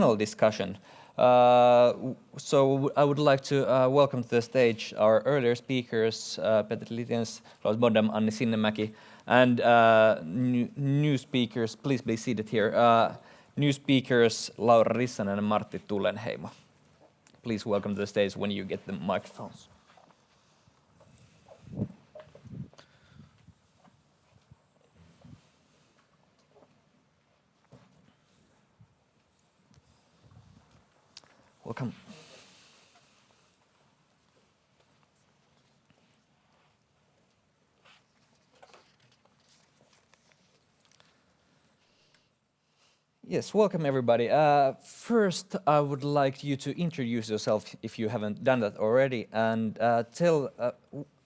Panel discussion. So I would like to welcome to the stage our earlier speakers, Petri Litjens, Klaus Bodam, Anni Sinnemäki, and new speakers. Please be seated here. New speakers, Laura Rissanen and Martti Tulenheimo. Please welcome to the stage when you get the microphones. Welcome. Yes, welcome everybody. First, I would like you to introduce yourself if you haven't done that already, and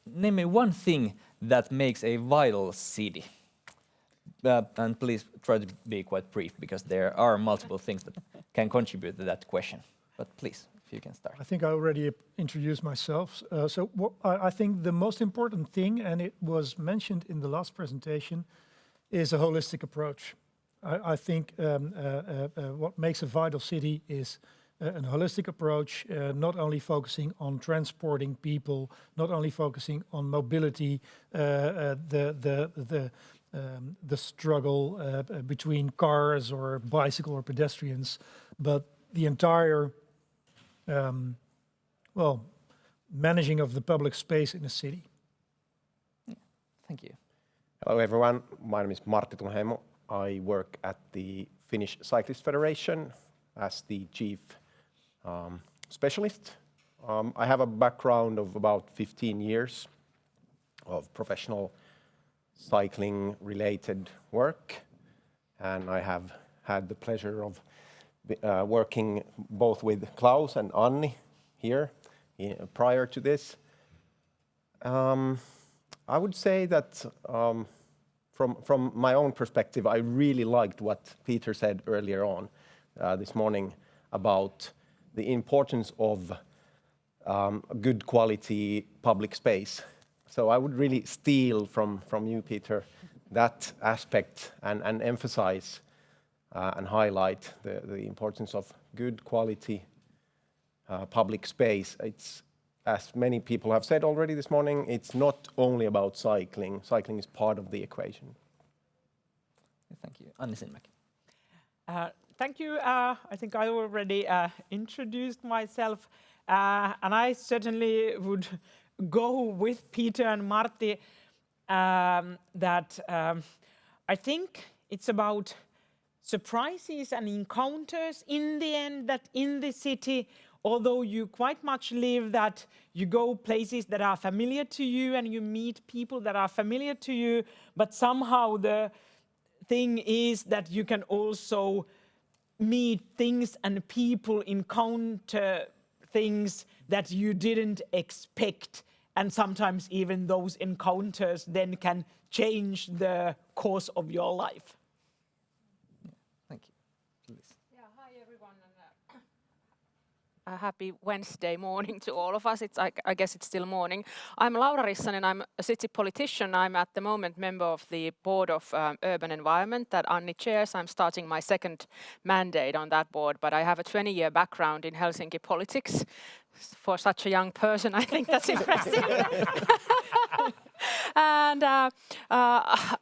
name me one thing that makes a vital city. And please try to be quite brief, because there are multiple things that can contribute to that question. But please, if you can start. I think I already introduced myself. I think the most important thing, and it was mentioned in the last presentation, is a holistic approach. I think what makes a vital city is a holistic approach, not only focusing on transporting people, not only focusing on mobility, the struggle between cars or bicycle or pedestrians, but the entire managing of the public space in a city. Yeah. Thank you. Hello everyone, my name is Martti Tulenheimo. I work at the Finnish Cyclist Federation as the chief specialist. I have a background of about 15 years of professional cycling related work, and I have had the pleasure of working both with Klaus and Anni here prior to this. I would say that from my own perspective, I really liked what Peter said earlier on this morning about the importance of good quality public space. So I would really steal from you, Peter, that aspect and emphasize and highlight the importance of good quality public space. It's, as many people have said already this morning, it's not only about cycling. Cycling is part of the equation. Thank you. Anni Sinnemäki. Thank you. I think I already introduced myself, and I certainly would go with Peter and Martti that I think it's about surprises and encounters in the end, that in the city, although you quite much live that you go places that are familiar to you and you meet people that are familiar to you, but somehow the thing is that you can also meet things and people, encounter things that you didn't expect, and sometimes even those encounters then can change the course of your life. Thank you. Please. Yeah, hi everyone, and a happy Wednesday morning to all of us. I guess it's still morning. I'm Laura Rissanen, I'm a city politician. I'm at the moment member of the board of urban environment that Anni chairs. I'm starting my second mandate on that board, but I have a 20-year background in Helsinki politics. For such a young person, I think that's impressive. And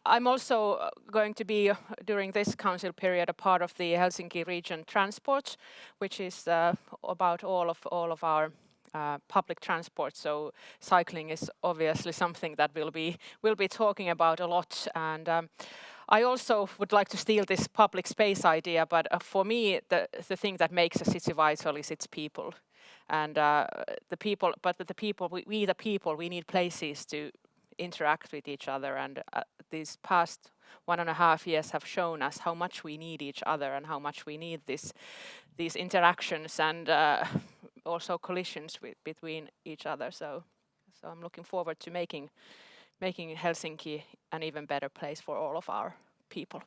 I'm also going to be, during this council period, a part of the Helsinki region transport, which is about all of our public transport. So cycling is obviously something that we'll be talking about a lot. And I also would like to steal this public space idea, but for me, the thing that makes a city vital is its people. And we need places to interact with each other, and these past 1.5 years have shown us how much we need each other and how much we need these interactions and also collisions between each other. So I'm looking forward to making Helsinki an even better place for all of our people.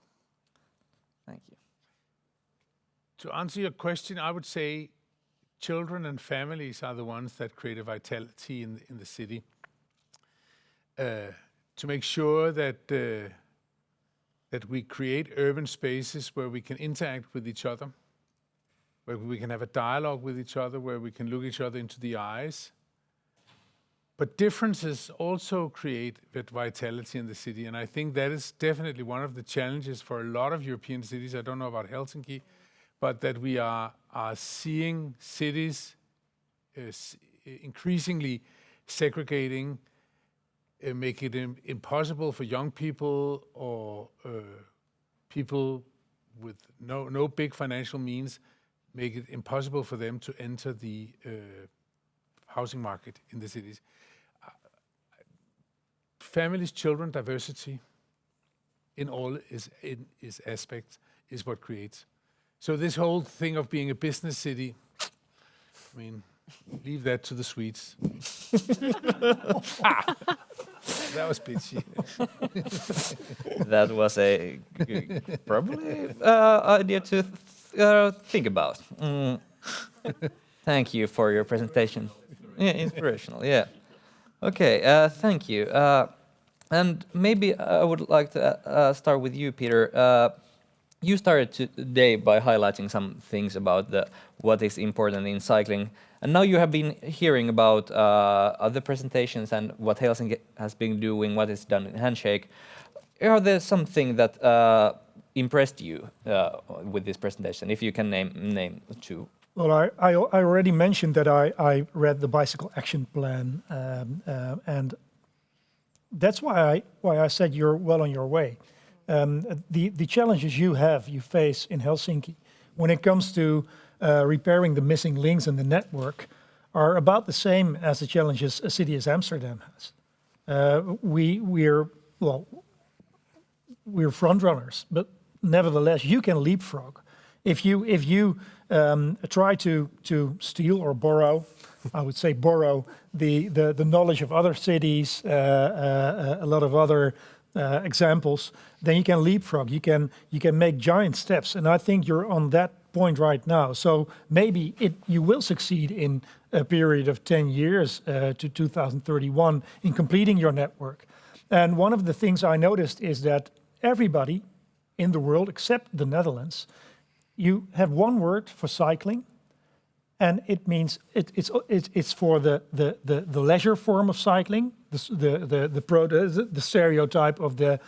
Thank you. To answer your question, I would say children and families are the ones that create a vitality in the city. To make sure that we create urban spaces where we can interact with each other, where we can have a dialogue with each other, where we can look each other into the eyes. But differences also create that vitality in the city, and I think that is definitely one of the challenges for a lot of European cities. I don't know about Helsinki, but that we are seeing cities increasingly segregating, make it impossible for young people or people with no big financial means, make it impossible for them to enter the housing market in the cities. Families, children, diversity in all its aspects is what creates. So this whole thing of being a business city, I mean, leave that to the Swedes. That was pitchy. That was a probably idea to think about. Thank you for your presentation. Yeah, inspirational. Yeah. Okay. Thank you. And maybe I would like to start with you, Peter. You started today by highlighting some things about what is important in cycling, and now you have been hearing about other presentations and what Helsinki has been doing, what is done in Handshake. Are there something that impressed you with this presentation? If you can name two. Well, I already mentioned that I read the Bicycle Action Plan, and that's why I said you're well on your way. The challenges you face in Helsinki when it comes to repairing the missing links in the network are about the same as the challenges a city as Amsterdam has. We're front runners, but nevertheless you can leapfrog. If you try to steal or borrow, I would say borrow the knowledge of other cities, a lot of other examples, then you can leapfrog. You can make giant steps, and I think you're on that point right now. So maybe you will succeed in a period of 10 years to 2031 in completing your network. And one of the things I noticed is that everybody in the world, except the Netherlands, you have one word for cycling, and it means it's for the leisure form of cycling, the stereotype of the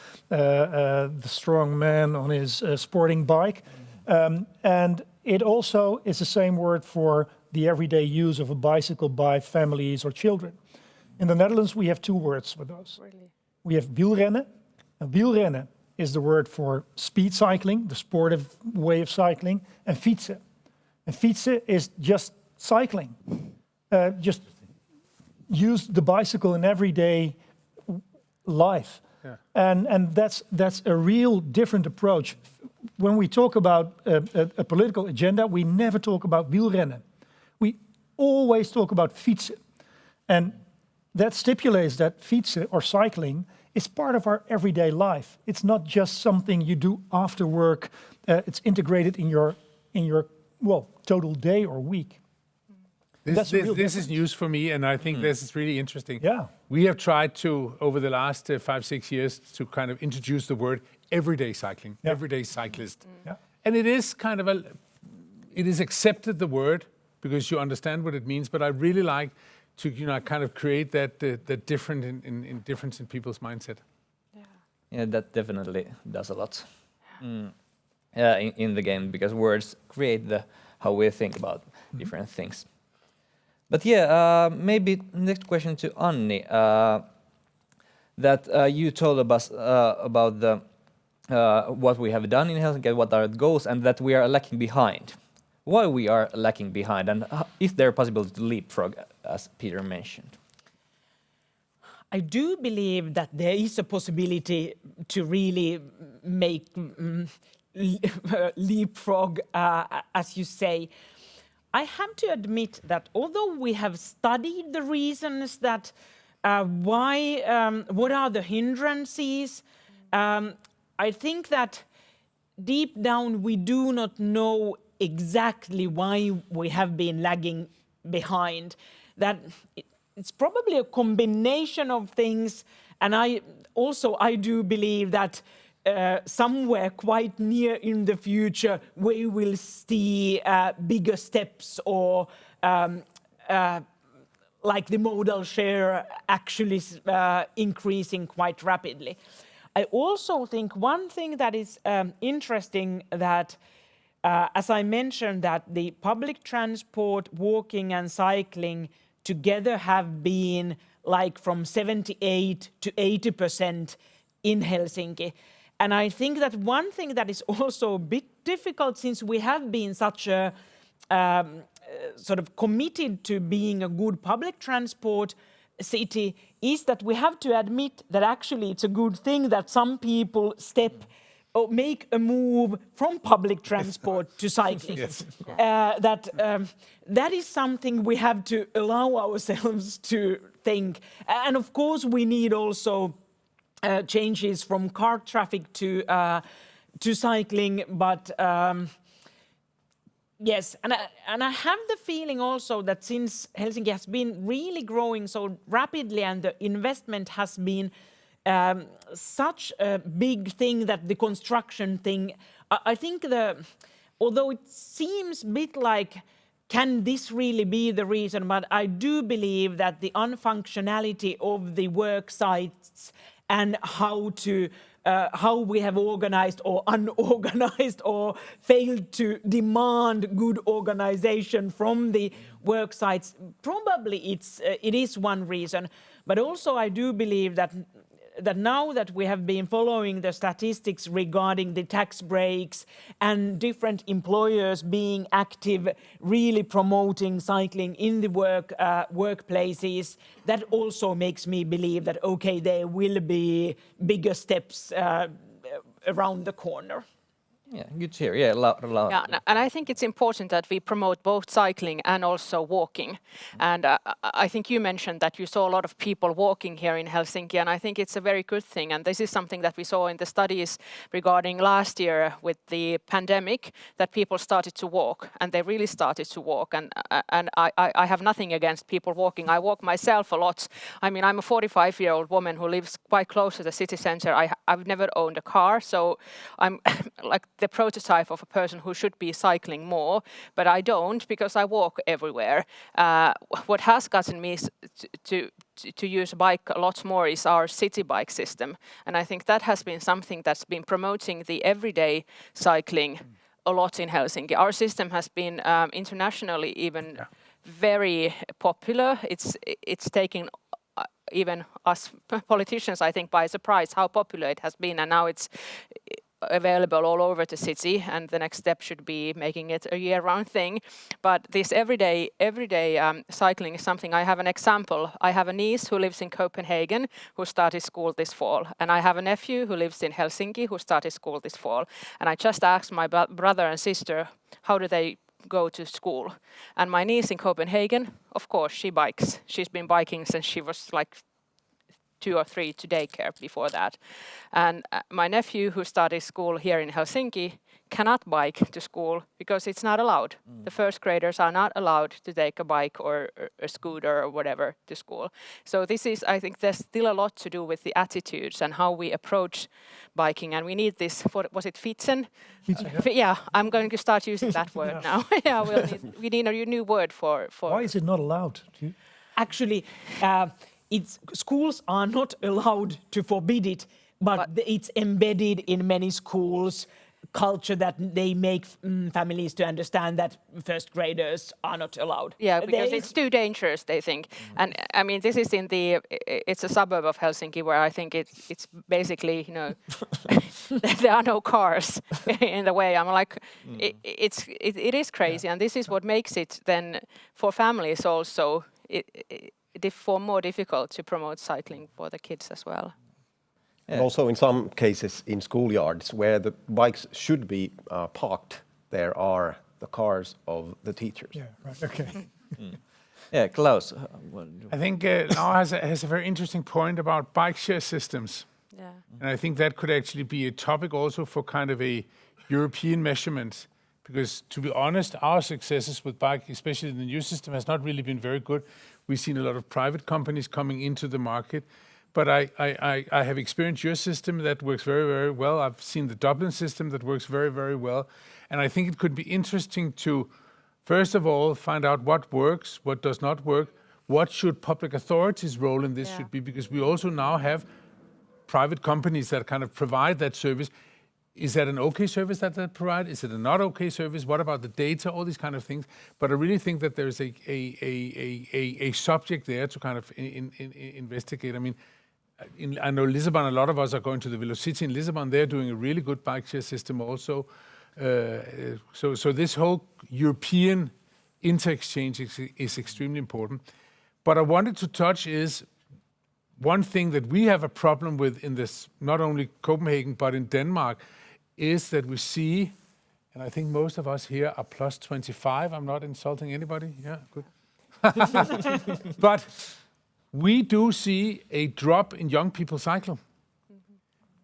strong man on his sporting bike, and it also is the same word for the everyday use of a bicycle by families or children. In the Netherlands, we have two words for those. Really? We have wielrennen, and wielrennen is the word for speed cycling, the sportive way of cycling, and fietsen. And fietsen is just cycling. Just use the bicycle in everyday life. Yeah. And that's a real different approach. When we talk about a political agenda, we never talk about wielrennen. We always talk about fietsen. And that stipulates that fietsen or cycling is part of our everyday life. It's not just something you do after work. It's integrated in your total day or week. This is news for me, and I think this is really interesting. Yeah. We have tried to, over the last 5-6 years, to kind of introduce the word everyday cycling, everyday cyclist. Yeah. And it is kind of it is accepted, the word, because you understand what it means, but I really like to kind of create that difference in people's mindset. Yeah, that definitely does a lot. In the game, because words create how we think about different things. But yeah, maybe next question to Anni. That you told us about what we have done in Helsinki, what are the goals, and that we are lacking behind. Why we are lacking behind, and is there a possibility to leapfrog, as Peter mentioned? I do believe that there is a possibility to really make leapfrog, as you say. I have to admit that although we have studied the reasons that what are the hindrances, I think that deep down we do not know exactly why we have been lagging behind. That it's probably a combination of things, and I do believe that somewhere quite near in the future we will see bigger steps or like the modal share actually increasing quite rapidly. I also think one thing that is interesting that, as I mentioned, that the public transport, walking and cycling together have been like from 78 to 80% in Helsinki. And I think that one thing that is also a bit difficult, since we have been such a sort of committed to being a good public transport city, is that we have to admit that actually it's a good thing that some people step or make a move from public transport to cycling. Yes. That is something we have to allow ourselves to think. And of course we need also changes from car traffic to cycling, but yes, and I have the feeling also that since Helsinki has been really growing so rapidly and the investment has been such a big thing, that the construction thing, I think although it seems a bit like, can this really be the reason? But I do believe that the unfunctionality of the work sites and how we have organized or unorganized or failed to demand good organization from the work sites, probably it is one reason. But also I do believe that now that we have been following the statistics regarding the tax breaks and different employers being active, really promoting cycling in the workplaces, that also makes me believe that, okay, there will be bigger steps around the corner. Yeah, good to hear. Yeah, loud. Yeah, and I think it's important that we promote both cycling and also walking. And I think you mentioned that you saw a lot of people walking here in Helsinki, and I think it's a very good thing. And this is something that we saw in the studies regarding last year with the pandemic, that people started to walk, and they really started to walk. And I have nothing against people walking. I walk myself a lot. I mean, I'm a 45-year-old woman who lives quite close to the city center. I've never owned a car, so I'm like the prototype of a person who should be cycling more, but I don't, because I walk everywhere. What has gotten me to use a bike a lot more is our city bike system, and I think that has been something that's been promoting the everyday cycling a lot in Helsinki. Our system has been internationally even very popular. It's taken even us politicians, I think, by surprise how popular it has been, and now it's available all over the city, and the next step should be making it a year-round thing. But this everyday cycling is something. I have an example. I have a niece who lives in Copenhagen who started school this fall, and I have a nephew who lives in Helsinki who started school this fall. And I just asked my brother and sister, how do they go to school? And my niece in Copenhagen, of course, she bikes. She's been biking since she was like 2 or 3 to daycare before that. And my nephew, who started school here in Helsinki, cannot bike to school because it's not allowed. The first graders are not allowed to take a bike or a scooter or whatever to school. So this is, I think there's still a lot to do with the attitudes and how we approach biking. And we need this, was it Fitsen? Yeah, I'm going to start using that word now. Yeah, we need a new word for. Why is it not allowed? Actually, schools are not allowed to forbid it, but it's embedded in many schools' culture that they make families to understand that first graders are not allowed. Yeah, because it's too dangerous, they think. And I mean, this is it's a suburb of Helsinki where I think it's basically, there are no cars in the way. I'm like, it is crazy. And this is what makes it then for families also, more difficult to promote cycling for the kids as well. And also in some cases in schoolyards where the bikes should be parked, there are the cars of the teachers. Yeah, right, okay. Yeah, Klaus. I think Laura has a very interesting point about bike share systems. Yeah. And I think that could actually be a topic also for kind of a European measurement. Because to be honest, our successes with bike, especially in the new system, has not really been very good. We've seen a lot of private companies coming into the market. but I have experienced your system that works very, very well. I've seen the Dublin system that works very, very well. And I think it could be interesting to, first of all, find out what works, what does not work, what should public authorities' role in this should be, because we also now have private companies that kind of provide that service. Is that an okay service that they provide? Is it a not okay service? What about the data? All these kind of things. But I really think that there's a subject there to kind of investigate. I mean, I know Lisbon, a lot of us are going to the Velocity in Lisbon. They're doing a really good bike share system also. So this whole European inter-exchange is extremely important. But I wanted to touch is one thing that we have a problem with in this, not only Copenhagen, but in Denmark, is that we see, and I think most of us here are plus 25. I'm not insulting anybody. Yeah, good. But we do see a drop in young people cycle.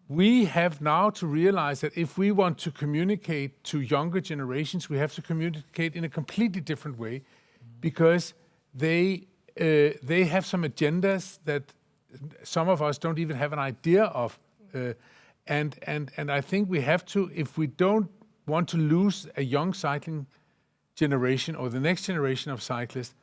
We have now to realize that if we want to communicate to younger generations, we have to communicate in a completely different way, because they have some agendas that some of us don't even have an idea of. And I think we have to, if we don't want to lose a young cycling generation or the next generation of cyclists,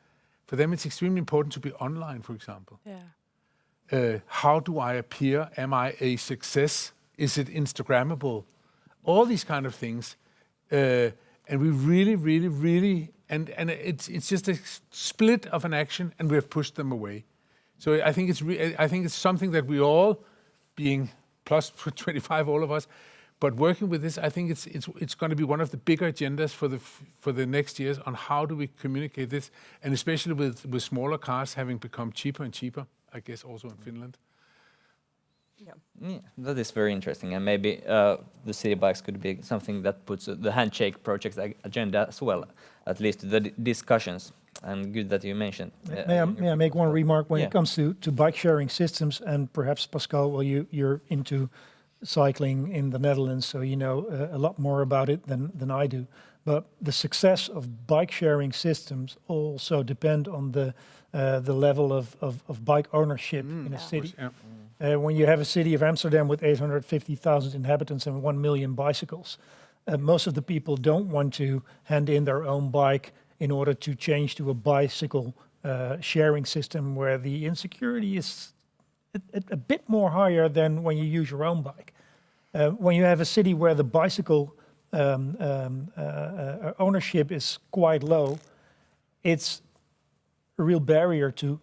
for them it's extremely important to be online, for example. Yeah. How do I appear? Am I a success? Is it Instagrammable? All these kind of things. And we really, and it's just a split of an action, and we have pushed them away. So I think it's something that we all, being plus 25, all of us, but working with this, I think it's going to be one of the bigger agendas for the next years on how do we communicate this, and especially with smaller cars having become cheaper and cheaper, I guess also in Finland. Yeah, that is very interesting, and maybe the city bikes could be something that puts the Handshake project agenda as well, at least the discussions. And good that you mentioned. May I make one remark when it comes to bike sharing systems, and perhaps Pascal, well, you're into cycling in the Netherlands, so you know a lot more about it than I do. But the success of bike sharing systems also depend on the level of bike ownership in a city. Course, When you have a city of Amsterdam with 850,000 inhabitants and 1 million bicycles, most of the people don't want to hand in their own bike in order to change to a bicycle sharing system where the insecurity is a bit more higher than when you use your own bike. When you have a city where the bicycle ownership is quite low, it's a real barrier to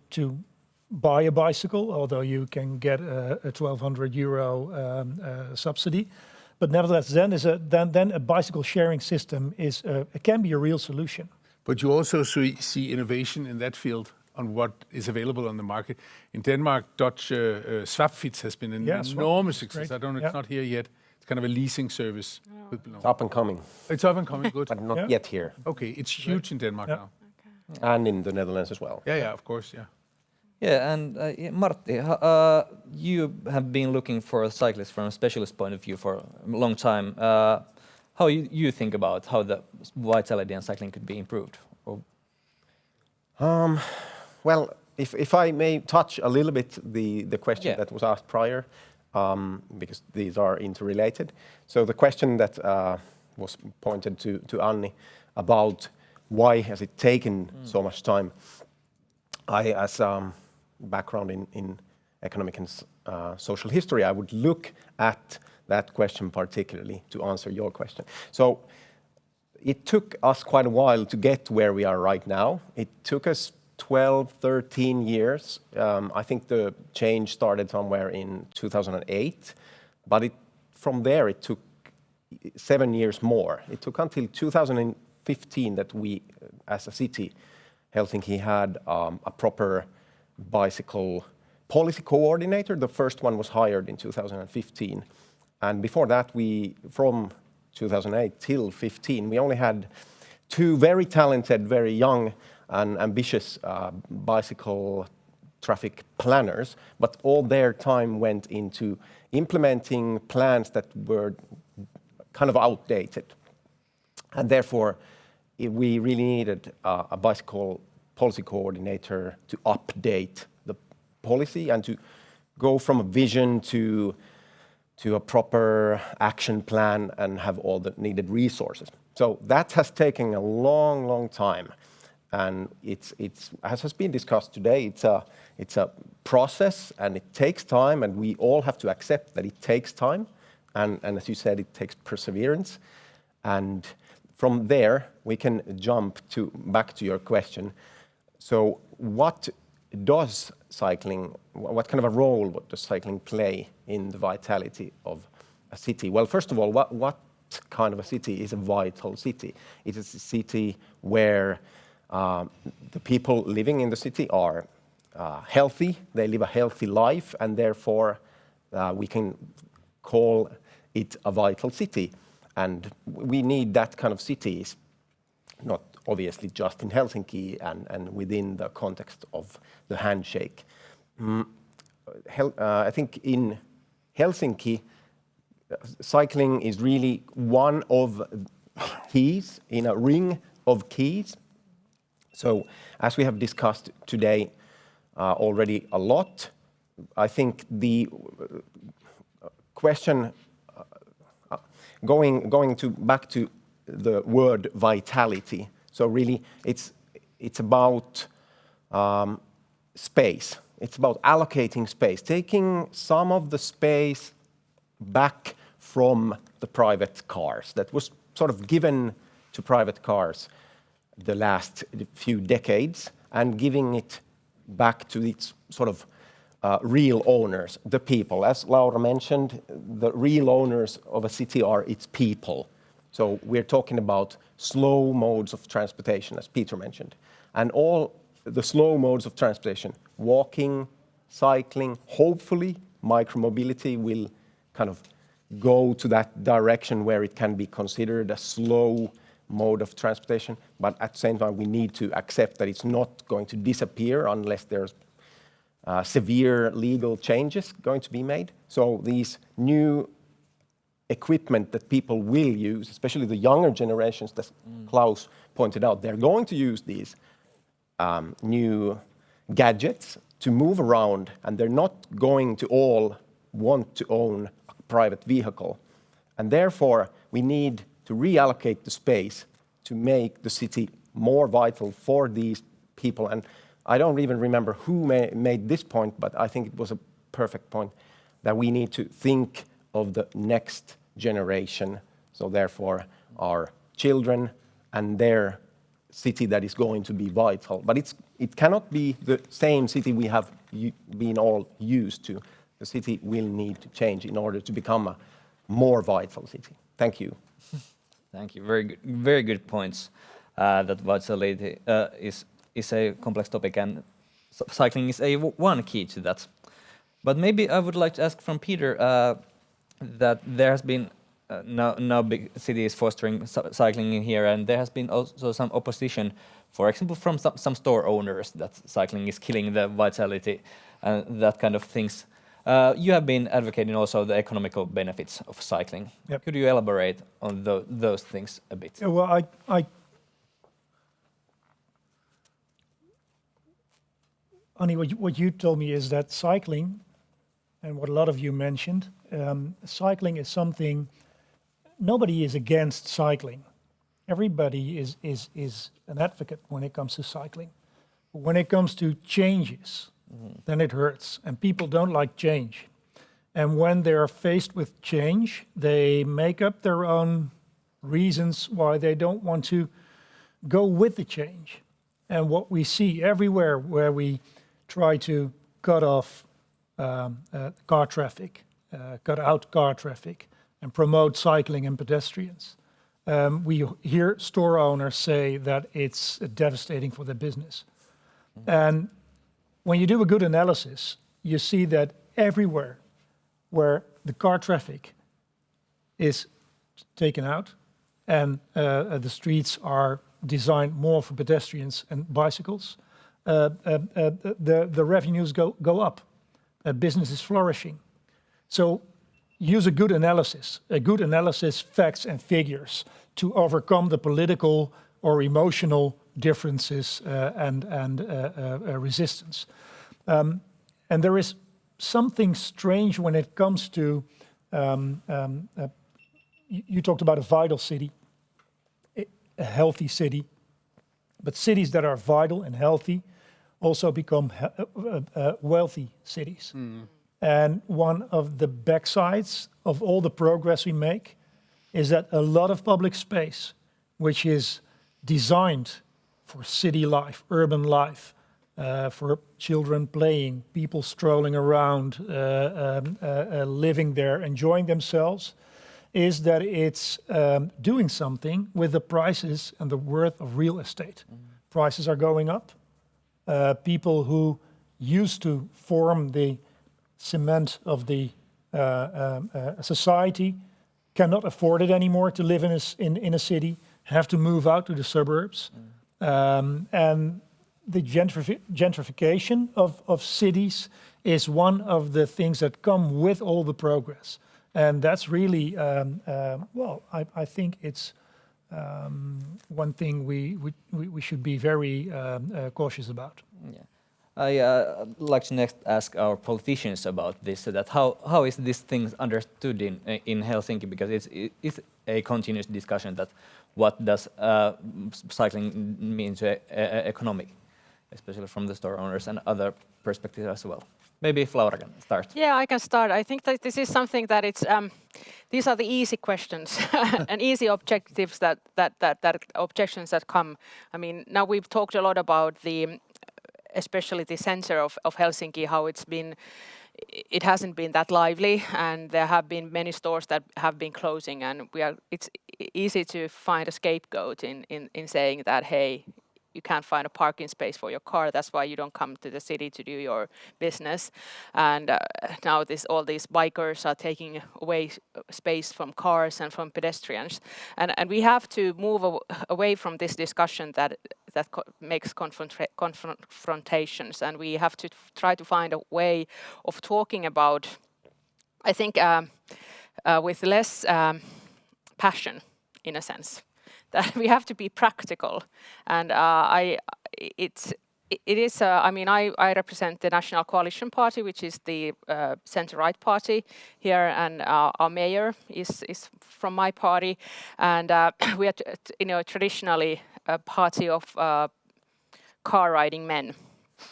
buy a bicycle, although you can get a 1,200 euro subsidy. But nevertheless, then a bicycle sharing system it can be a real solution. But you also see innovation in that field on what is available on the market. In Denmark, Dutch SwapFits has been an enormous success. Great. I don't know, it's not here yet. It's kind of a leasing service. It's up and coming. It's up and coming, good. But not yet here. Okay, it's huge in Denmark now. Okay. And in the Netherlands as well. Yeah, of course, yeah. Yeah, and Martti, you have been looking for a cyclist from a specialist point of view for a long time. How you think about how the vitality and cycling could be improved? Well, if I may touch a little bit the question that was asked prior, because these are interrelated. So the question that was pointed to Anni about why has it taken so much time. I, as background in economic and social history, I would look at that question particularly to answer your question. So it took us quite a while to get where we are right now. It took us 12, 13 years. I think the change started somewhere in 2008, but from there it took 7 years more. It took until 2015 that we, as a city, Helsinki had a proper bicycle policy coordinator. The first one was hired in 2015. And before that, from 2008 till 15, we only had 2 very talented, very young and ambitious bicycle traffic planners, but all their time went into implementing plans that were kind of outdated. And therefore, we really needed a bicycle policy coordinator to update the policy and to go from a vision to a proper action plan and have all the needed resources. So that has taken a long, long time. And it's as has been discussed today, it's a process and it takes time, and we all have to accept that it takes time. And as you said, it takes perseverance. And from there, we can jump back to your question. So what does cycling, what kind of a role does cycling play in the vitality of a city? Well, first of all, what kind of a city is a vital city? It is a city where the people living in the city are healthy, they live a healthy life, and therefore we can call it a vital city. And we need that kind of cities, not obviously just in Helsinki and within the context of the Handshake. I think in Helsinki, cycling is really one of keys in a ring of keys. So as we have discussed today already a lot, I think the question going back to the word vitality. So really, it's about space. It's about allocating space, taking some of the space back from the private cars that was sort of given to private cars the last few decades, and giving it back to its sort of real owners, the people. As Laura mentioned, the real owners of a city are its people. So we're talking about slow modes of transportation, as Peter mentioned. And all the slow modes of transportation, walking, cycling, hopefully micromobility will kind of go to that direction where it can be considered a slow mode of transportation. But at the same time, we need to accept that it's not going to disappear unless there's severe legal changes going to be made. So these new equipment that people will use, especially the younger generations that Klaus pointed out, they're going to use these new gadgets to move around, and they're not going to all want to own a private vehicle. And therefore, we need to reallocate the space to make the city more vital for these people. And I don't even remember who made this point, but I think it was a perfect point, that we need to think of the next generation, so therefore our children and their city that is going to be vital. But it cannot be the same city we have been all used to. The city will need to change in order to become a more vital city. Thank you. Thank you. Very good points. That vitality is a complex topic, and cycling is one key to that. But maybe I would like to ask from Peter that there has been now big cities fostering cycling in here, and there has been also some opposition, for example, from some store owners that cycling is killing the vitality and that kind of things. You have been advocating also the economical benefits of cycling. Yep. Could you elaborate on those things a bit? Yeah, well, Anni, what you told me is that cycling, and what a lot of you mentioned, cycling is something, nobody is against cycling. Everybody is an advocate when it comes to cycling. But when it comes to changes, then it hurts, and people don't like change. And when they're faced with change, they make up their own reasons why they don't want to go with the change. And what we see everywhere where we try to cut off car traffic, cut out car traffic, and promote cycling and pedestrians, we hear store owners say that it's devastating for their business. And when you do a good analysis, you see that everywhere where the car traffic is taken out and the streets are designed more for pedestrians and bicycles, the revenues go up. Business is flourishing. So use a good analysis, facts and figures, to overcome the political or emotional differences and resistance. And there is something strange when it comes to, you talked about a vital city, a healthy city, but cities that are vital and healthy also become wealthy cities. And one of the backsides of all the progress we make is that a lot of public space, which is designed for city life, urban life, for children playing, people strolling around, living there, enjoying themselves, is that it's doing something with the prices and the worth of real estate. Prices are going up. People who used to form the cement of the society cannot afford it anymore to live in a city, have to move out to the suburbs. And the gentrification of cities is one of the things that come with all the progress. And that's really, well, I think it's one thing we should be very cautious about. Yeah. I'd like to next ask our politicians about this, so that how is this thing understood in Helsinki, because it's a continuous discussion that what does cycling mean to economic, especially from the store owners and other perspectives as well. Maybe if Laura can start. Yeah, I can start. I think that this is something that it's these are the easy questions and easy objectives that objections that come. I mean, now we've talked a lot about especially the center of Helsinki, how it hasn't been that lively, and there have been many stores that have been closing, and it's easy to find a scapegoat in saying that, hey, you can't find a parking space for your car, that's why you don't come to the city to do your business. And now all these bikers are taking away space from cars and from pedestrians. And we have to move away from this discussion that makes confrontations, and we have to try to find a way of talking about, I think, with less passion, in a sense. That we have to be practical, and I represent the National Coalition Party, which is the centre-right party here, and our mayor is from my party, and we are traditionally a party of car-riding men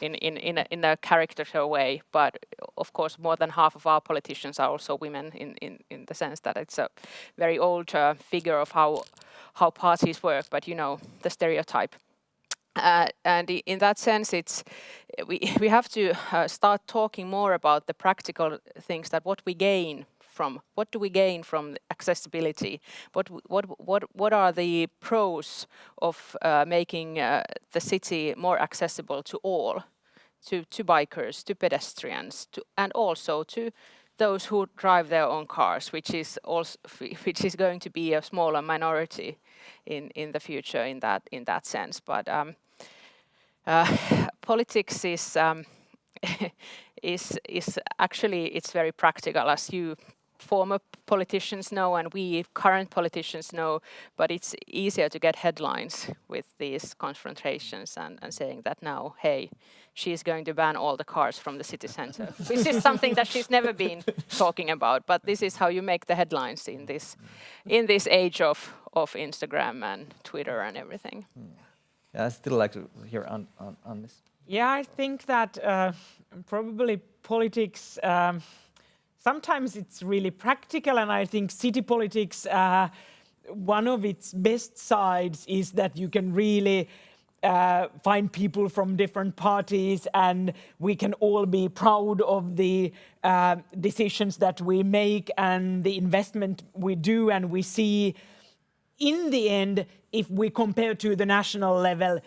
in a caricature way, but of course more than half of our politicians are also women in the sense that it's a very old figure of how parties work, but you know, the stereotype. And in that sense, we have to start talking more about the practical things, that what do we gain from accessibility? What are the pros of making the city more accessible to all, to bikers, to pedestrians, and also to those who drive their own cars, which is going to be a smaller minority in the future in that sense. But politics is actually, it's very practical, as you former politicians know and we current politicians know, but it's easier to get headlines with these confrontations and saying that now, hey, she's going to ban all the cars from the city center. This is something that she's never been talking about, but this is how you make the headlines in this age of Instagram and Twitter and everything. Yeah, I'd still like to hear on this. Yeah, I think that probably politics, sometimes it's really practical, and I think city politics, one of its best sides is that you can really find people from different parties, and we can all be proud of the decisions that we make and the investment we do, and we see in the end, if we compare to the national level,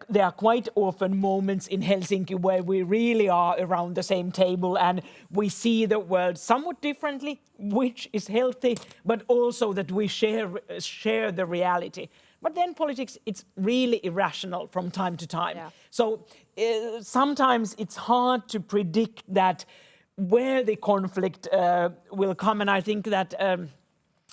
there are quite often moments in Helsinki where we really are around the same table and we see the world somewhat differently, which is healthy, but also that we share the reality. But then politics, it's really irrational from time to time. Yeah. So sometimes it's hard to predict that where the conflict will come, and I think that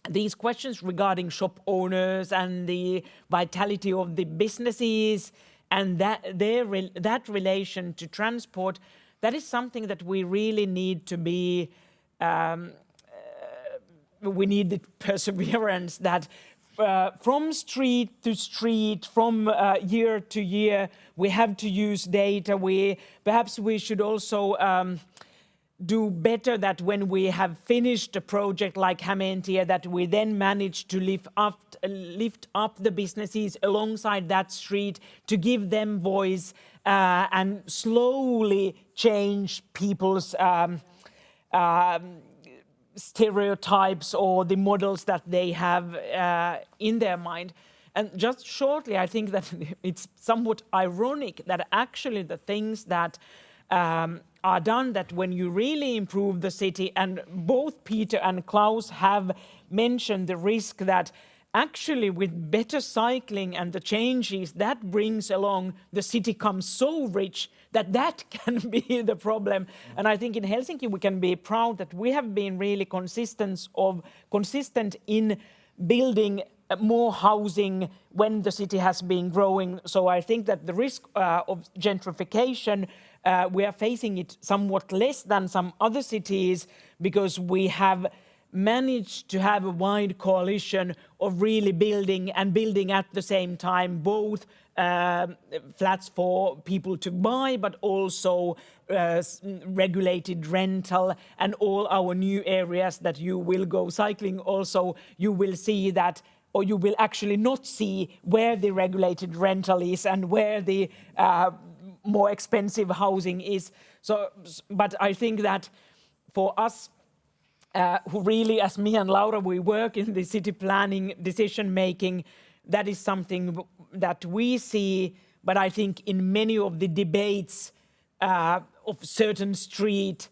these questions regarding shop owners and the vitality of the businesses and that relation to transport, that is something that we really need to be, we need the perseverance that from street to street, from year to year, we have to use data. Perhaps we should also do better that when we have finished a project like Hämeentie, that we then manage to lift up the businesses alongside that street to give them voice and slowly change people's stereotypes or the models that they have in their mind. And just shortly, I think that it's somewhat ironic that actually the things that are done, that when you really improve the city, and both Peter and Klaus have mentioned the risk that actually with better cycling and the changes that brings along, the city comes so rich that can be the problem. And I think in Helsinki we can be proud that we have been really consistent in building more housing when the city has been growing. So I think that the risk of gentrification, we are facing it somewhat less than some other cities, because we have managed to have a wide coalition of really building at the same time, both flats for people to buy, but also regulated rental, and all our new areas that you will go cycling also, you will see that, or you will actually not see where the regulated rental is and where the more expensive housing is. So, but I think that for us, who really, as me and Laura, we work in the city planning, decision making, that is something that we see. But I think in many of the debates of certain street,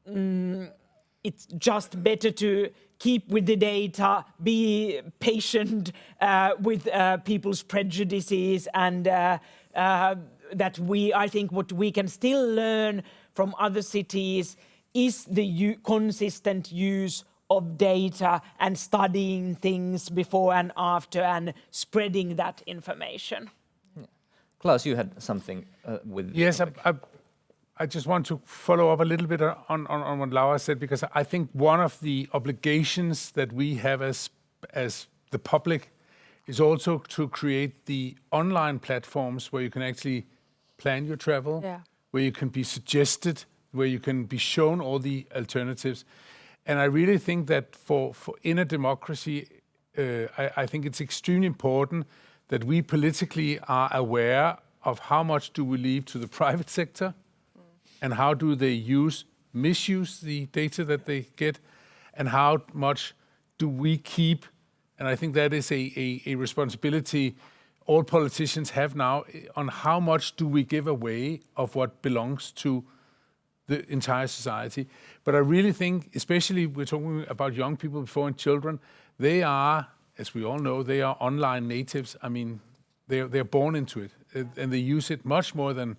it's just better to keep with the data, be patient with people's prejudices, and that I think what we can still learn from other cities is the consistent use of data and studying things before and after and spreading that information. Yeah. Klaus, you had something with... Yes, I just want to follow up a little bit on what Laura said, because I think one of the obligations that we have as the public is also to create the online platforms where you can actually plan your travel, where you can be suggested, where you can be shown all the alternatives. And I really think that for in a democracy, I think it's extremely important that we politically are aware of how much do we leave to the private sector, and how do they misuse the data that they get, and how much do we keep. And I think that is a responsibility all politicians have now, on how much do we give away of what belongs to the entire society. But I really think, especially we're talking about young people before and children, they are, as we all know, they are online natives. I mean, they're born into it, and they use it much more than,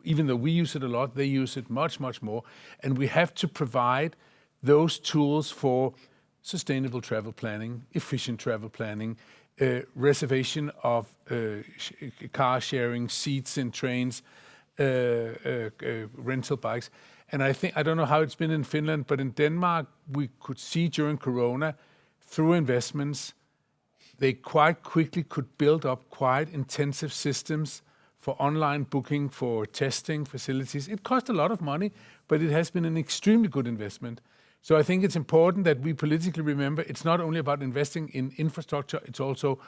even though we use it a lot, they use it much, much more. And we have to provide those tools for sustainable travel planning, efficient travel planning, reservation of car sharing, seats in trains, rental bikes. And I think, I don't know how it's been in Finland, but in Denmark, we could see during Corona, through investments, they quite quickly could build up quite intensive systems for online booking, for testing facilities. It cost a lot of money, but it has been an extremely good investment. So I think it's important that we politically remember it's not only about investing in infrastructure, it's also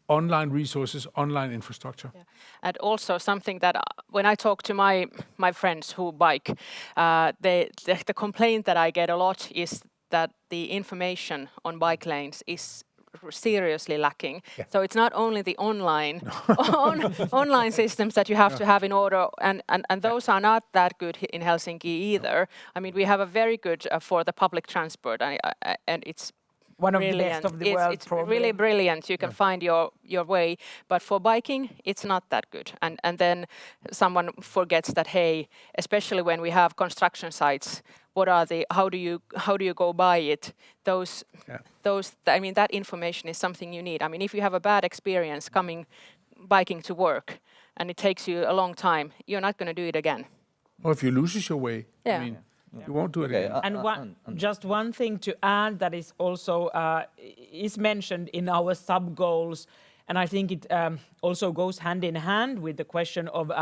online resources, online infrastructure. Yeah. And also something that when I talk to my friends who bike, the complaint that I get a lot is that the information on bike lanes is seriously lacking. Yeah. So it's not only the online systems that you have to have in order, and those are not that good in Helsinki either. I mean, we have a very good for the public transport, and it's one of brilliant. The best of the world. It's really brilliant. You can find your way, but for biking, it's not that good. And then someone forgets that, hey, especially when we have construction sites, what are they? How do you go by it? Those. I mean, that information is something you need. I mean, if you have a bad experience biking to work, and it takes you a long time, you're not going to do it again. Or if you loses your way, Yeah. I mean, you won't do it Okay, again. And just one thing to add that is also is mentioned in our sub goals, and I think it also goes hand in hand with the question of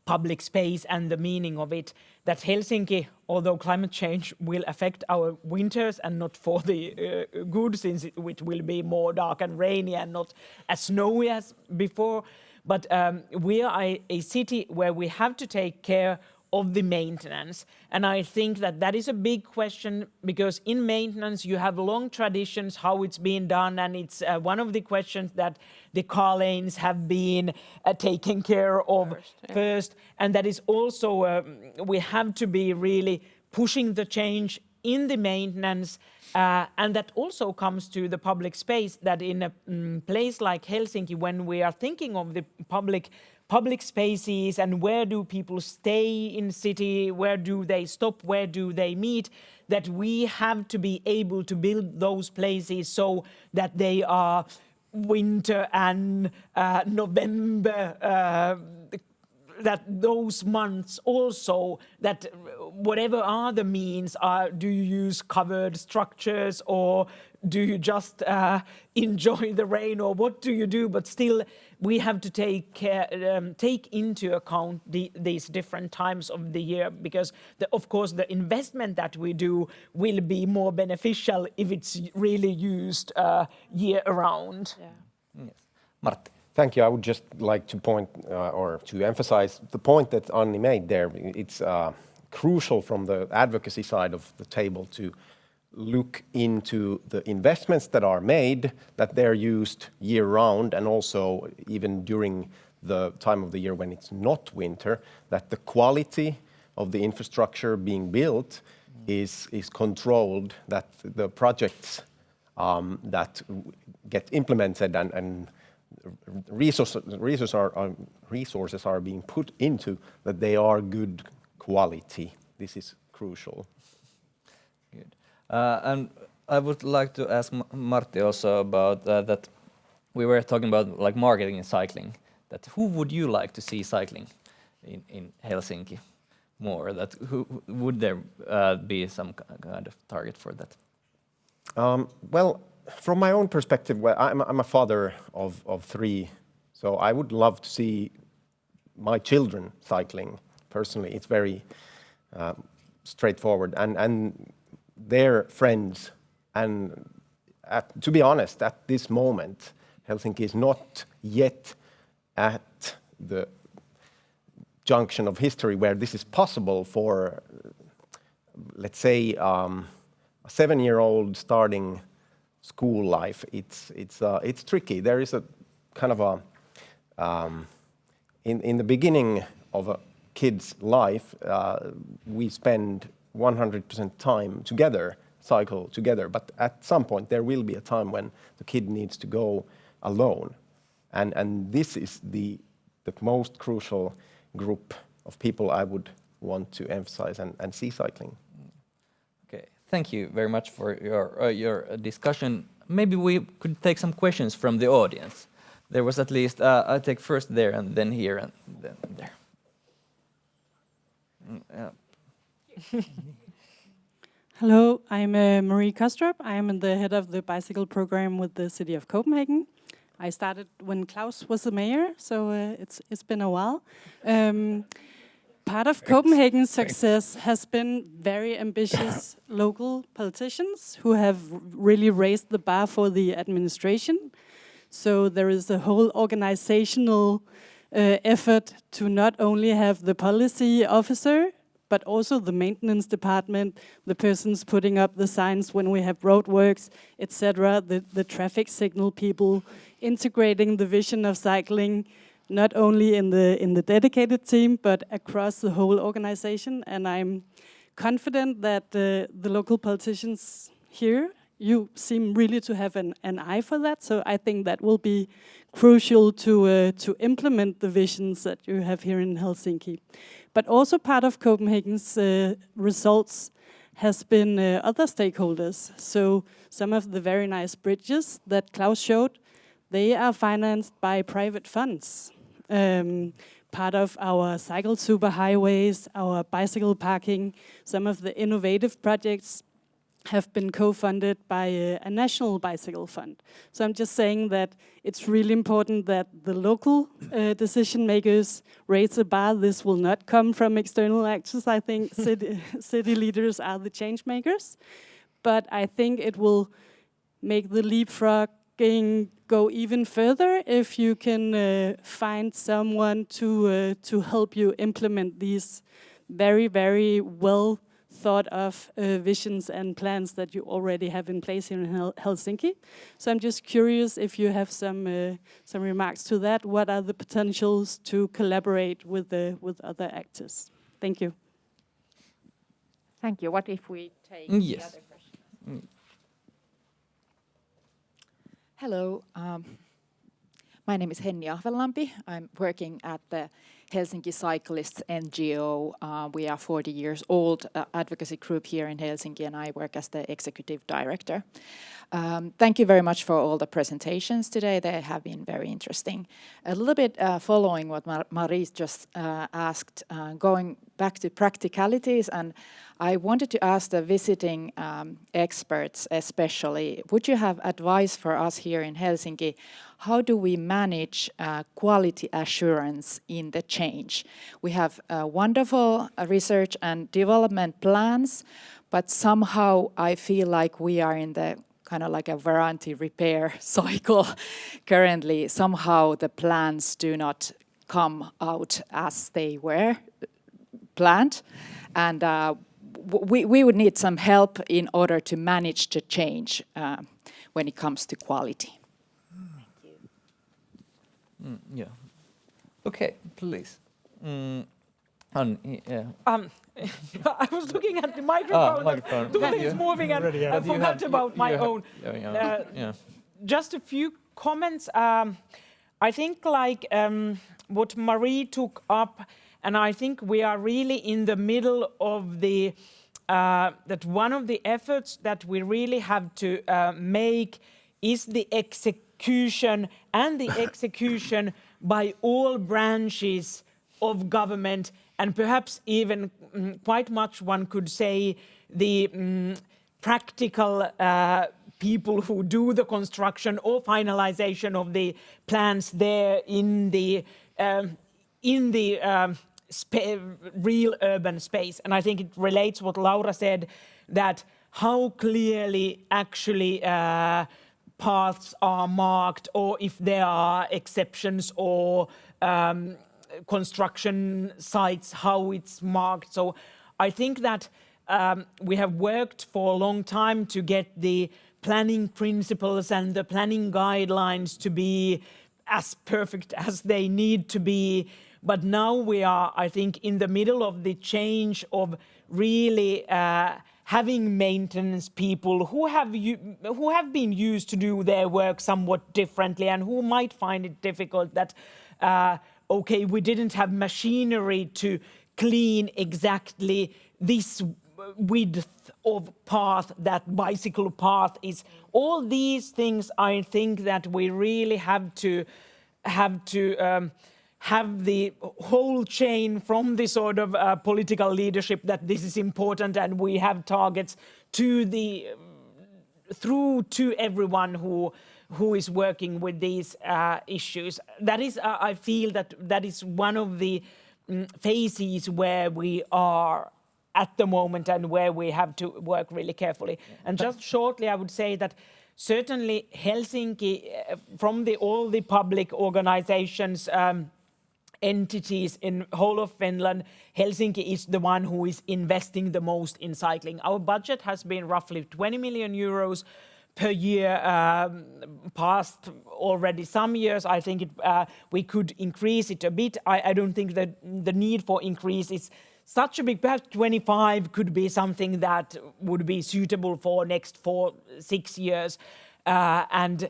public space and the meaning of it. That Helsinki, although climate change will affect our winters and not for the good, since it will be more dark and rainy and not as snowy as before, but we are a city where we have to take care of the maintenance. And I think that that is a big question, because in maintenance you have long traditions how it's been done, and it's one of the questions that the car lanes have been taken care of first. And that is also, we have to be really pushing the change in the maintenance, and that also comes to the public space, that in a place like Helsinki, when we are thinking of the public spaces and where do people stay in city, where do they stop, where do they meet, that we have to be able to build those places so that they are winter and November, that those months also, that whatever are the means, do you use covered structures or do you just enjoy the rain, or what do you do? But still, we have to take into account these different times of the year, because of course the investment that we do will be more beneficial if it's really used year around. Yeah. Yes. Martti. Thank you. I would just like to point or to emphasize the point that Anni made there. It's crucial from the advocacy side of the table to look into the investments that are made, that they're used year round, and also even during the time of the year when it's not winter, that the quality of the infrastructure being built is controlled, that the projects that get implemented and resources are being put into, that they are good quality. This is crucial. Good. And I would like to ask Martti also about that. We were talking about like marketing and cycling. That who would you like to see cycling in Helsinki more? That who would there be some kind of target for that? Well, from my own perspective, well, I'm a father of 3, so I would love to see my children cycling. Personally, it's very straightforward, and their friends. And to be honest, at this moment, Helsinki is not yet at the junction of history where this is possible for, let's say, a 7-year-old starting school life. It's tricky. There is a kind of a in the beginning of a kid's life, we spend 100% time together, cycle together. But at some point, there will be a time when the kid needs to go alone, and this is the most crucial group of people I would want to emphasize and see cycling. Okay, thank you very much for your discussion. Maybe we could take some questions from the audience. There was at least, I'll take first there and then here and then there. Hello, I'm Marie Kostrop. I'm the head of the bicycle program with the city of Copenhagen. I started when Klaus was the mayor, so it's been a while. Part of Copenhagen's success has been very ambitious local politicians who have really raised the bar for the administration. So there is a whole organizational effort to not only have the policy officer, but also the maintenance department, the persons putting up the signs when we have roadworks, etc., the traffic signal people, integrating the vision of cycling, not only in the dedicated team, but across the whole organization. And I'm confident that the local politicians here, you seem really to have an eye for that. So I think that will be crucial to implement the visions that you have here in Helsinki. But also part of Copenhagen's results has been other stakeholders. So some of the very nice bridges that Klaus showed, they are financed by private funds. part of our cycle superhighways, our bicycle parking. Some of the innovative projects have been co-funded by a national bicycle fund. So I'm just saying that it's really important that the local decision makers raise the bar. This will not come from external actors. I think city leaders are the change makers. But I think it will make the leapfrogging go even further if you can find someone to help you implement these very, very well thought of visions and plans that you already have in place here in Helsinki. So I'm just curious if you have some remarks to that. What are the potentials to collaborate with other actors? Thank you. Thank you. What if we take Yes. the other question? Hello. My name is Henni Ahvenlampi. I'm working at the Helsinki Cyclists NGO. We are 40 years old advocacy group here in Helsinki, and I work as the executive director. Thank you very much for all the presentations today. They have been very interesting. A little bit following what Marie just asked, going back to practicalities, and I wanted to ask the visiting experts especially, would you have advice for us here in Helsinki? How do we manage quality assurance in the change? We have wonderful research and development plans, but somehow I feel like we are in the kind of like a warranty repair cycle currently. Somehow the plans do not come out as they were planned, and we would need some help in order to manage the change when it comes to quality. Yeah. Okay, please. Yeah. I was looking at the microphone. Microphone. The way it's moving, and I forgot about my own. Yeah. Just a few comments. I think like what Marie took up, and I think we are really in the middle of the that one of the efforts that we really have to make is the execution and the execution by all branches of government, and perhaps even quite much one could say the practical people who do the construction or finalization of the plans there in the real urban space. And I think it relates what Laura said, that how clearly actually paths are marked, or if there are exceptions or construction sites, how it's marked. So I think that we have worked for a long time to get the planning principles and the planning guidelines to be as perfect as they need to be. But now we are, I think, in the middle of the change of really having maintenance people who have been used to do their work somewhat differently, and who might find it difficult that, okay, we didn't have machinery to clean exactly this width of path, that bicycle path is. All these things, I think that we really have to have the whole chain from the sort of political leadership that this is important, and we have targets to through to everyone who is working with these issues. That is, I feel that is one of the phases where we are at the moment, and where we have to work really carefully. And just shortly, I would say that certainly Helsinki, from all the public organizations, entities in whole of Finland, Helsinki is the one who is investing the most in cycling. Our budget has been roughly 20 million euros per year, past already some years. I think we could increase it a bit. I don't think that the need for increase is such a big, perhaps 25 could be something that would be suitable for next 4-6 years. And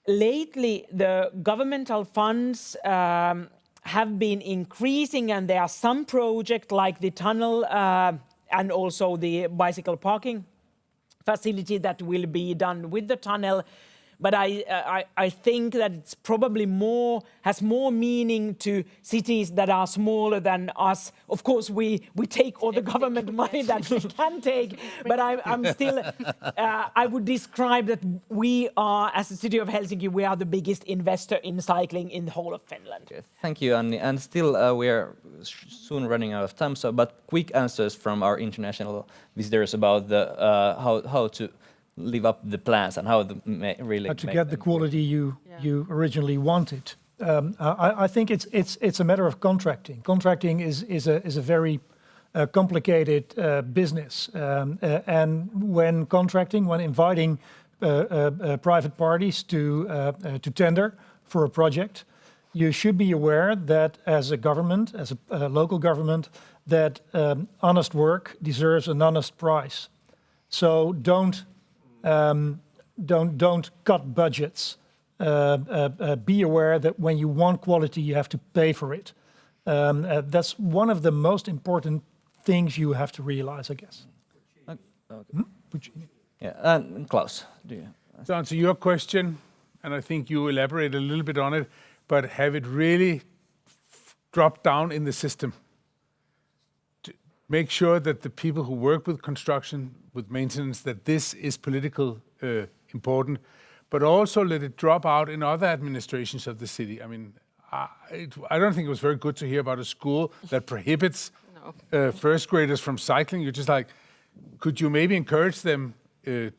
lately, the governmental funds have been increasing, and there are some projects like the tunnel and also the bicycle parking facility that will be done with the tunnel. but I think that it's probably has more meaning to cities that are smaller than us. Of course, we take all the government money that we can take, but I'm still, I would describe that we are, as the city of Helsinki, we are the biggest investor in cycling in the whole of Finland. Okay, thank you, Anni. And still, we are soon running out of time. So, but quick answers from our international visitors about the how to live up the plans and how to really How to make get the them quality you originally wanted. I think it's a matter of contracting. Contracting is a very complicated business, and when contracting, when inviting private parties to tender for a project, you should be aware that as a government, as a local government, that honest work deserves an honest price. So don't cut budgets. Be aware that when you want quality, you have to pay for it. That's one of the most important things you have to realize, I guess. Okay. Yeah, and Klaus, do you? To answer your question, and I think you elaborate a little bit on it, but have it really dropped down in the system. To make sure that the people who work with construction, with maintenance, that this is political important, but also let it drop out in other administrations of the city. I mean, I don't think it was very good to hear about a school that prohibits first graders from cycling. You're just like, could you maybe encourage them to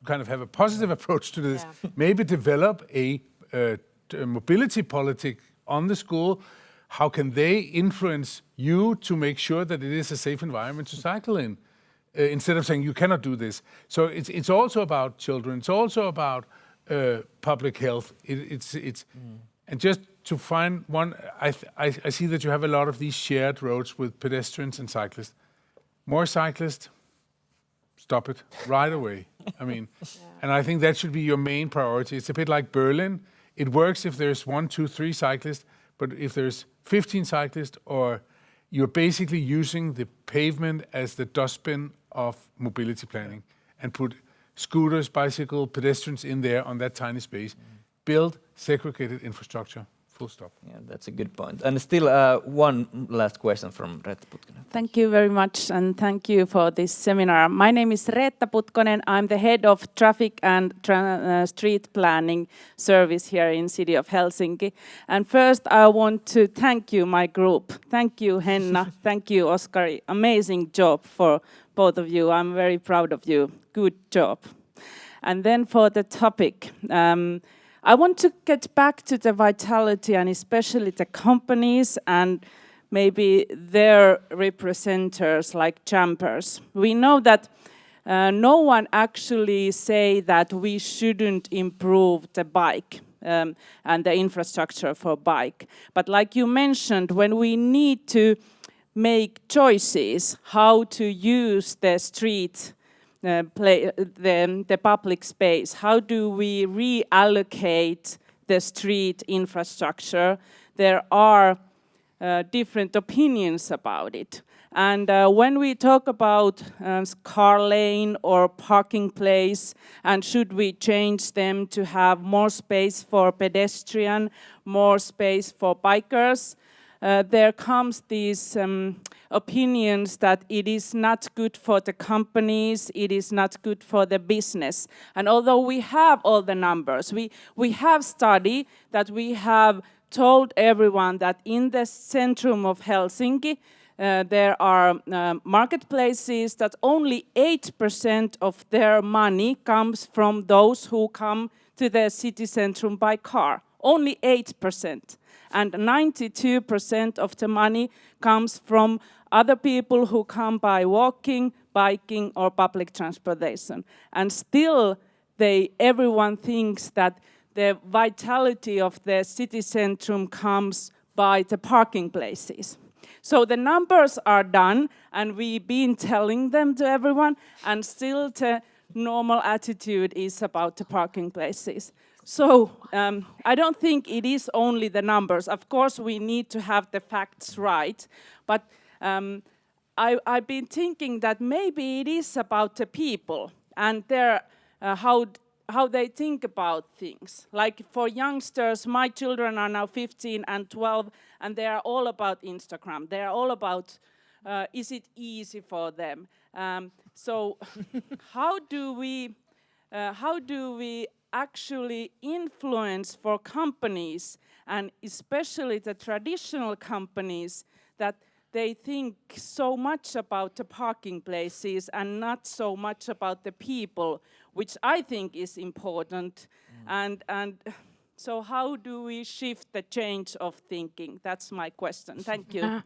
kind of have a positive approach to this? Yeah. Maybe develop a mobility politic on the school. How can they influence you to make sure that it is a safe environment to cycle in? Instead of saying you cannot do this. So it's also about children. It's also about public health. And just to find one, I see that you have a lot of these shared roads with pedestrians and cyclists. More cyclists, stop it right away. I mean, and I think that should be your main priority. It's a bit like Berlin. It works if there's 1, 2, 3 cyclists, but if there's 15 cyclists, or you're basically using the pavement as the dustbin of mobility planning and put scooters, bicycle, pedestrians in there on that tiny space. Build segregated infrastructure. Full stop. Yeah, that's a good point. And still one last question from Reetta Putkonen. Thank you very much, and thank you for this seminar. My name is Reetta Putkonen. I'm the head of traffic and street planning service here in city of Helsinki. And first, I want to thank you, my group. Thank you, Henna. Thank you, Oskari. Amazing job for both of you. I'm very proud of you. Good job. And then for the topic. I want to get back to the vitality and especially the companies and maybe their representatives like jumpers. We know that no one actually say that we shouldn't improve the bike and the infrastructure for bike. But like you mentioned, when we need to make choices how to use the street the public space. How do we reallocate the street infrastructure? There are different opinions about it. And when we talk about car lane or parking place, and should we change them to have more space for pedestrian, more space for bikers, there comes these opinions that it is not good for the companies, it is not good for the business. And although we have all the numbers, we have studied that we have told everyone that in the centrum of Helsinki, there are marketplaces that only 8% of their money comes from those who come to the city centrum by car. Only 8%. And 92% of the money comes from other people who come by walking, biking, or public transportation. And still, everyone thinks that the vitality of the city centrum comes by the parking places. So the numbers are done, and we've been telling them to everyone, and still the normal attitude is about the parking places. So I don't think it is only the numbers. Of course, we need to have the facts right, but I've been thinking that maybe it is about the people and their how they think about things. Like for youngsters, my children are now 15 and 12, and they are all about Instagram. They are all about, is it easy for them? So how do we actually influence for companies, and especially the traditional companies, that they think so much about the parking places and not so much about the people, which I think is important. And so how do we shift the change of thinking? That's my question. Thank you.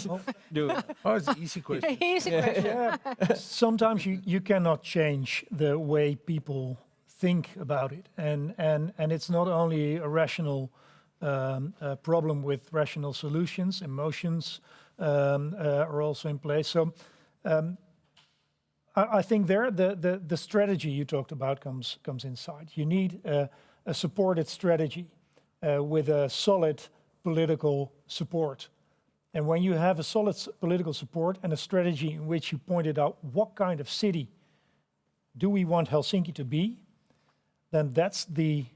Oh, it's an easy question. Easy question. Yeah. Sometimes you cannot change the way people think about it, and it's not only a rational problem with rational solutions. Emotions are also in place. So I think there the strategy you talked about comes inside. You need a supported strategy with a solid political support. And when you have a solid political support and a strategy in which you pointed out what kind of city do we want Helsinki to be, then that's the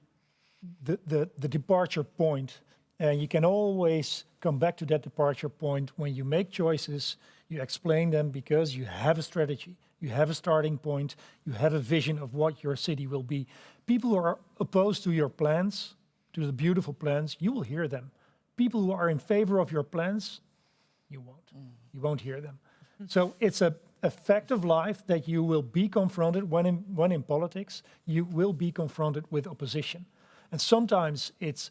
departure point. And you can always come back to that departure point when you make choices, you explain them because you have a strategy, you have a starting point, you have a vision of what your city will be. People who are opposed to your plans, to the beautiful plans, you will hear them. People who are in favor of your plans, you won't. You won't hear them. So it's a fact of life that you will be confronted when in politics, you will be confronted with opposition. And sometimes it's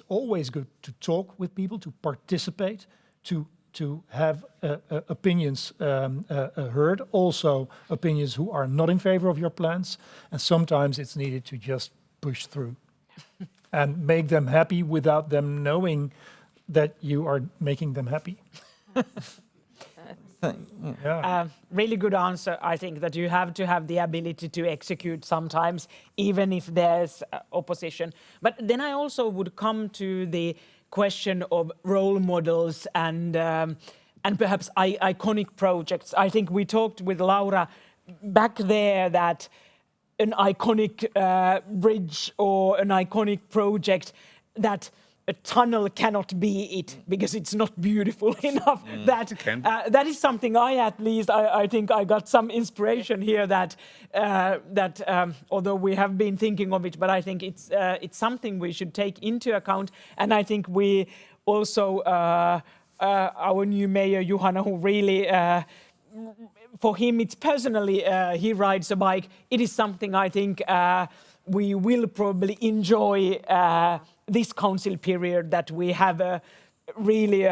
always good to talk with people, to participate, to have opinions heard, also opinions who are not in favor of your plans. And sometimes it's needed to just push through and make them happy without them knowing that you are making them happy. Yeah. Really good answer. I think that you have to have the ability to execute sometimes, even if there's opposition. But then I also would come to the question of role models and perhaps iconic projects. I think we talked with Laura back there that an iconic bridge or an iconic project, that a tunnel cannot be it because it's not beautiful enough. That is something I think I got some inspiration here that although we have been thinking of it, but I think it's something we should take into account. And I think we also our new mayor Juhana, who really for him it's personally he rides a bike. It is something I think we will probably enjoy this council period, that we have a really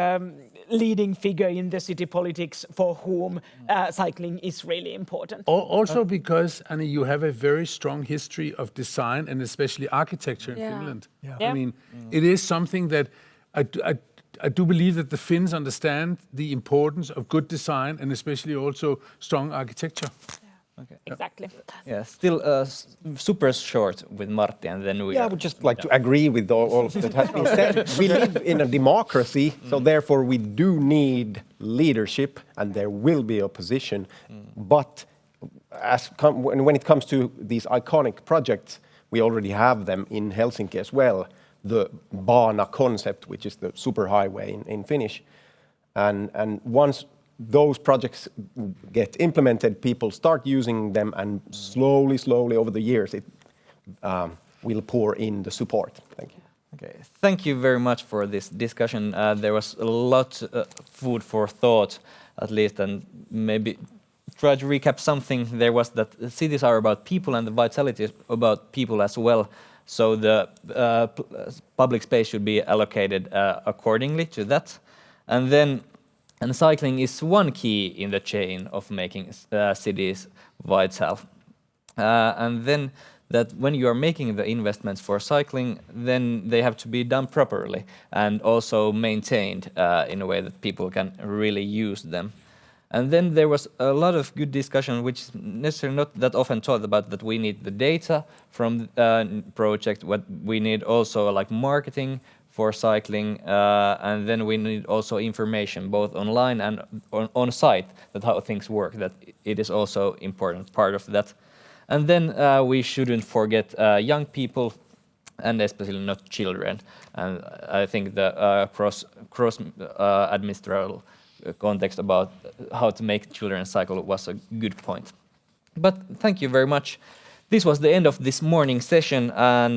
leading figure in the city politics for whom cycling is really important. Also because, Annie, you have a very strong history of design and especially architecture in Finland. Yeah. I mean, it is something that I do believe that the Finns understand the importance of good design and especially also strong architecture. Okay. Exactly. Yeah, still super short with Martti, and then we... Yeah, I would just like to agree with all that has been said. We live in a democracy, so therefore we do need leadership, and there will be opposition. But when it comes to these iconic projects, we already have them in Helsinki as well. The Baana concept, which is the superhighway in Finnish. And once those projects get implemented, people start using them, and slowly over the years it will pour in the support. Thank you. Okay, thank you very much for this discussion. There was a lot food for thought, at least, and maybe try to recap something. There was that cities are about people and the vitality is about people as well. So the public space should be allocated accordingly to that. And cycling is one key in the chain of making cities vital. And then that when you are making the investments for cycling, then they have to be done properly and also maintained in a way that people can really use them. And then there was a lot of good discussion, which is necessarily not that often talked about, that we need the data from project, what we need also like marketing for cycling, and then we need also information both online and on site, that how things work, that it is also important part of that. And then we shouldn't forget young people, and especially not children. And I think the cross administrative context about how to make children cycle was a good point. But thank you very much. This was the end of this morning session, and